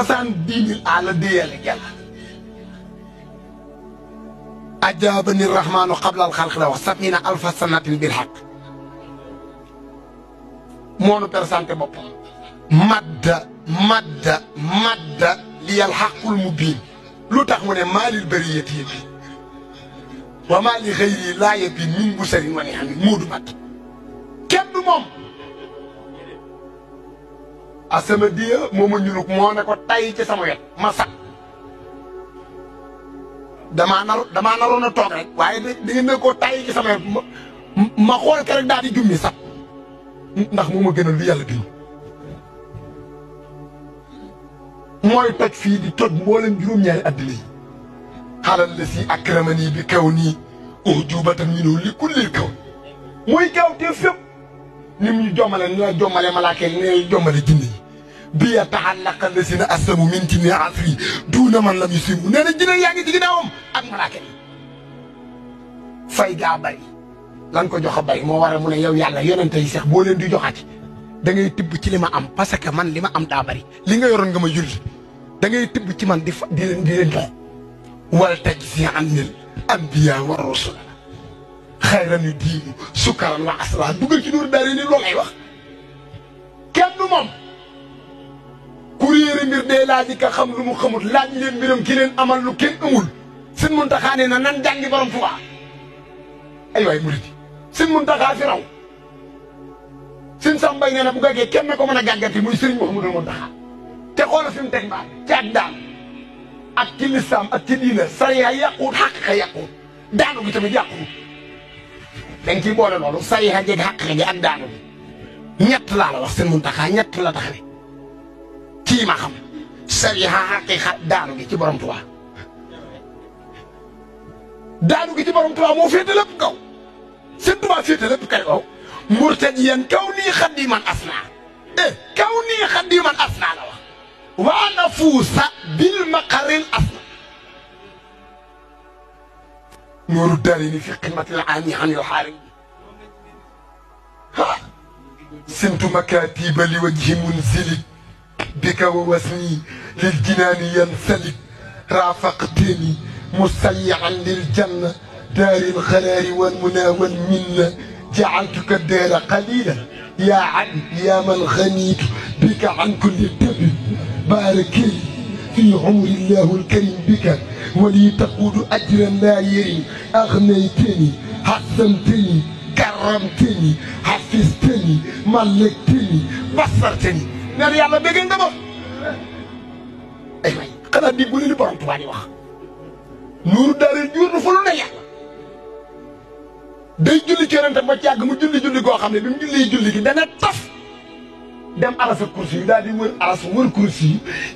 70 000 ala déyale yàlla ajaabani rahmaanu qabla al xalq la wax 70 alfa sanatin bil haqq moo nu présenté boppam madda liyal haqqul mubiin lu tax mu ne maalil bariyati bi wa maa li xayri laa yabin min busarin wa ni'amin muudu mat kenn du moom asama diya mooma ñunuk moo ne ko tay ci sama wet ma sax damaa naroon a toog rek waaye da ngeen ne ko tay ci sama wet ma xool ke rek daal di jummi sax ndax moo ma gënal lu yàlla bind mooy toj fii di toj mboolem juróom-ñaari addina yi xaalal la si akramani bi kaw nii ujubatan minhu li kulli kaw mooy kaw te fépp ni mu ñu jommale ni la jommale malaaka yi ne jommale jinne yi bi yataxallaqa lasina aslamu min jinni asri duuna man lam yusimu nee na jinne yaa ngi ci ginnaawam ak malaaka yi fay gaa bari lan ko jox a bari moo waral mu ne yow yàlla yonente yi sax boo leen di joxati da ngay tibb ci li ma am parce que man li ma am daa bari li nga yoroon nga ma yulli da ngay tibb ci man di leen jox wal tajzi anil anbiya wa rusul xayran yu diinu sukkaran wa asra dugal ci Nuuru Daarayni loolu lay wax kenn du moom ku réere mbir dee laaj ka xam lu mu xamut laaj leen mbiram ki leen amal lu kenn amul Sëñ Muntaxa nee na nan jàngi borom Tuubaa ay waay murid Sëñ Muntaxa fi raw Sëñ Sambay nee na bu gaggee kenn ko mën a gàggati muy Sëriñ Mouhamadou Muntaxa te xoolal fi mu teg mbaa ci ak daan ak ci lislaam ak ci diina sariya yàquut xaqiqa yàquut daanu gi tamit yàquut dañ ciy boole loolu sariya jeg xaqiqa gi ak daanu gi ñett laa la wax Sëñ Muntaxa ñett la taxawee kii ma xam sariya xaqiqa daanu gi ci borom Tuubaa daanu gi ci borom Tuubaa moo féete lépp kaw Sëñ Tuubaa féete lépp kay kaw murtadiyan kaw nii xaddiman asnaa kaw nii xaddiman asnaa la wax waa nafuusa bil maqaril asna Nuuru Daarayni fi xidmatil aani anil xaarim sintu makaatiba li wajhi munzili bika wa wasni lil jinaani yansalik raafaqtani musayyan lil janna daaril xaraari wal munaa wal minna jacaltuka daara qalila yaa abdi yaa man xaniitu bika an kulli tabi باركي في عمر الله الكريم بك ولي تقود أجرا لا يري أغنيتني حسنتني كرمتني حفظتني ملكتني بصرتني نار يالا بيغن دابا ايوا خنا دي بولي بروم توبا دي واخ نور دارين جور فلو نا يالا day julli ci yonent ba ciag mu julli go xamne bimu julli gi dana taf dem arasa kursi yi daal di wër aras wër kursi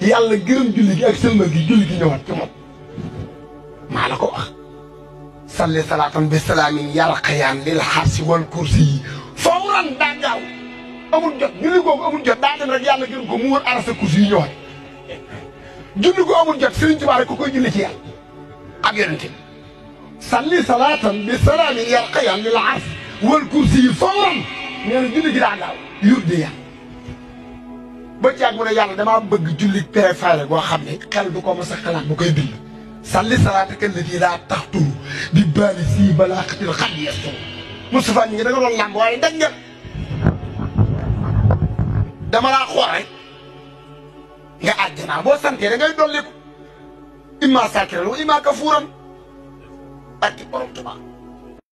yi yàlla gërëm julli gi ak sëlmal gi julli gi ñëwaat ci moom maa la ko wax salli salaatan bi salaamin yalqayaan lil xarsi wal kursi yi fawran daa gaaw amul jot julli googu amul jot daa dem rek yàlla gërëm ko mu wër arasa kursi yi ñëwaat julli ko amul jot Sëriñ Tuubaa rek ko koy julli ci yàlla ak yonente bi salli salaatan bi salaamin yalqayaan lil xarsi wal kursi yi fawran nee na julli gi daa gaaw yurde yàlla ba caag mu ne yàlla damaa bëgg julli préféré goo xam ne xel du ko mos a xalaat bu koy bind salli salaataka allati laa taxturu bi baali sii balaaxatil xad yasturu Moustapha ñi ngi da nga doon làmb waaye dañ nga dama laa xool rek nga àjjanaa boo santee da ngay dolliku imma saakiran wa imma kafuuran barki borom Tuubaa